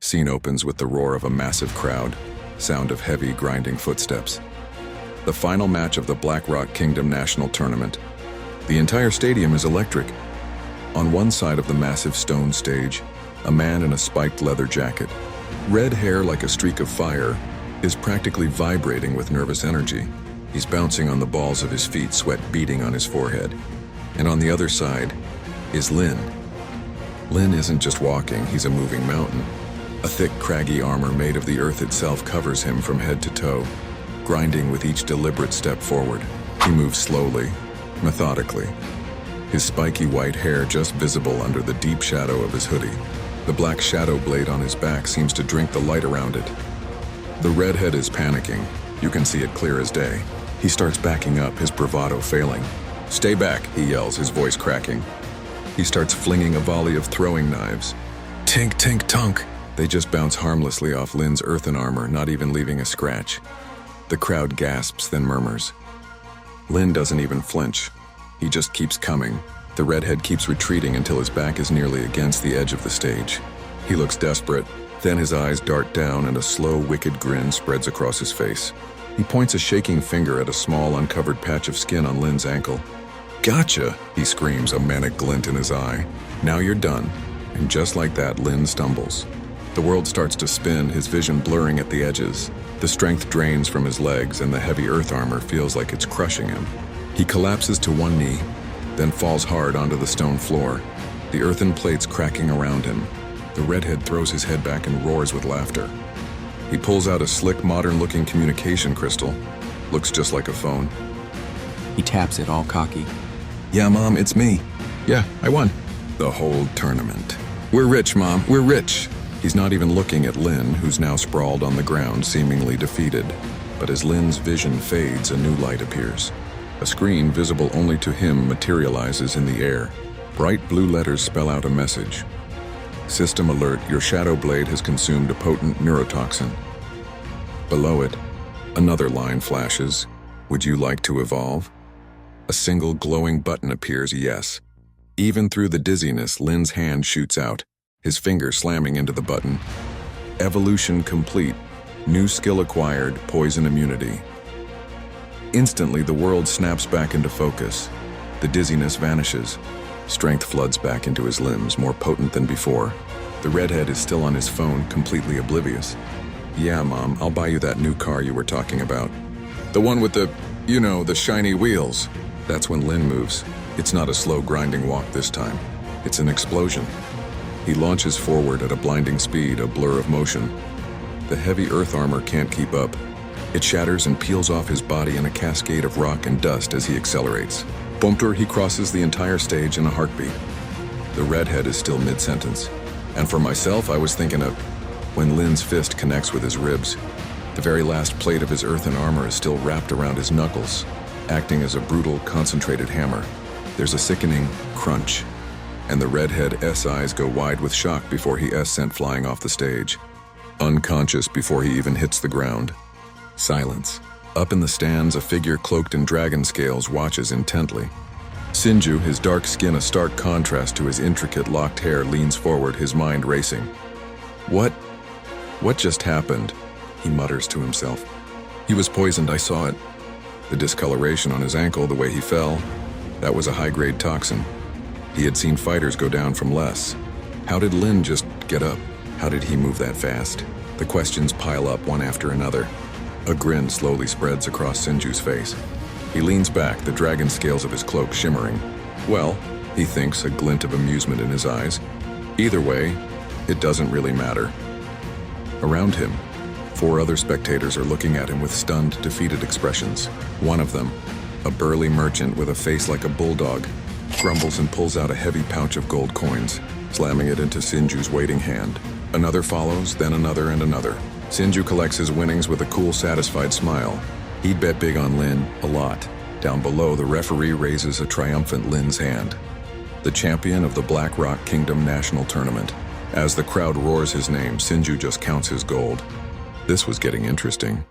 Scene opens with the roar of a massive crowd, sound of heavy, grinding footsteps. The final match of the Black Rock Kingdom National Tournament. The entire stadium is electric. On one side of the massive stone stage, a man in a spiked leather jacket, red hair like a streak of fire, is practically vibrating with nervous energy. He's bouncing on the balls of his feet, sweat beading on his forehead. And on the other side is Lin. Lin isn't just walking, he's a moving mountain. A thick, craggy armor made of the earth itself covers him from head to toe, grinding with each deliberate step forward. He moves slowly, methodically, his spiky white hair just visible under the deep shadow of his hoodie. The black shadow blade on his back seems to drink the light around it. The redhead is panicking. You can see it clear as day. He starts backing up, his bravado failing. "Stay back," he yells, his voice cracking. He starts flinging a volley of throwing knives. Tink, tink, tunk. They just bounce harmlessly off Lin's earthen armor, not even leaving a scratch. The crowd gasps, then murmurs. Lin doesn't even flinch. He just keeps coming. The redhead keeps retreating until his back is nearly against the edge of the stage. He looks desperate. Then his eyes dart down and a slow, wicked grin spreads across his face. He points a shaking finger at a small, uncovered patch of skin on Lin's ankle. "Gotcha!" he screams, a manic glint in his eye. "Now you're done." And just like that, Lin stumbles. The world starts to spin, his vision blurring at the edges. The strength drains from his legs and the heavy earth armor feels like it's crushing him. He collapses to one knee, then falls hard onto the stone floor, the earthen plates cracking around him. The redhead throws his head back and roars with laughter. He pulls out a slick, modern-looking communication crystal. Looks just like a phone. He taps it, all cocky. "Yeah, Mom, it's me. Yeah, I won. The whole tournament. We're rich, Mom, we're rich." He's not even looking at Lin, who's now sprawled on the ground, seemingly defeated. But as Lin's vision fades, a new light appears. A screen visible only to him materializes in the air. Bright blue letters spell out a message. "System alert, your shadow blade has consumed a potent neurotoxin." Below it, another line flashes. "Would you like to evolve?" A single glowing button appears, yes. Even through the dizziness, Lin's hand shoots out, his finger slamming into the button. Evolution complete. New skill acquired, poison immunity. Instantly, the world snaps back into focus. The dizziness vanishes. Strength floods back into his limbs, more potent than before. The redhead is still on his phone, completely oblivious. "Yeah, Mom, I'll buy you that new car you were talking about. The one with the, the shiny wheels." That's when Lin moves. It's not a slow, grinding walk this time. It's an explosion. He launches forward at a blinding speed, a blur of motion. The heavy earth armor can't keep up. It shatters and peels off his body in a cascade of rock and dust as he accelerates. Bumper, he crosses the entire stage in a heartbeat. The redhead is still mid-sentence. And for myself, I was thinking of when Lin's fist connects with his ribs. The very last plate of his earthen armor is still wrapped around his knuckles, acting as a brutal, concentrated hammer. There's a sickening crunch, and the redhead's eyes go wide with shock before he is sent flying off the stage. Unconscious before he even hits the ground. Silence. Up in the stands, a figure cloaked in dragon scales watches intently. Sinju, his dark skin a stark contrast to his intricate locked hair, leans forward, his mind racing. What just happened?" he mutters to himself. "He was poisoned, I saw it. The discoloration on his ankle, the way he fell, that was a high-grade toxin. He had seen fighters go down from less. How did Lin just get up? How did he move that fast?" The questions pile up one after another. A grin slowly spreads across Sinju's face. He leans back, the dragon scales of his cloak shimmering. Well, he thinks, a glint of amusement in his eyes. Either way, it doesn't really matter. Around him, 4 other spectators are looking at him with stunned, defeated expressions. One of them, a burly merchant with a face like a bulldog, grumbles and pulls out a heavy pouch of gold coins, slamming it into Sinju's waiting hand. Another follows, then another and another. Sinju collects his winnings with a cool, satisfied smile. He'd bet big on Lin, a lot. Down below, the referee raises a triumphant Lin's hand. The champion of the Black Rock Kingdom National Tournament. As the crowd roars his name, Sinju just counts his gold. This was getting interesting.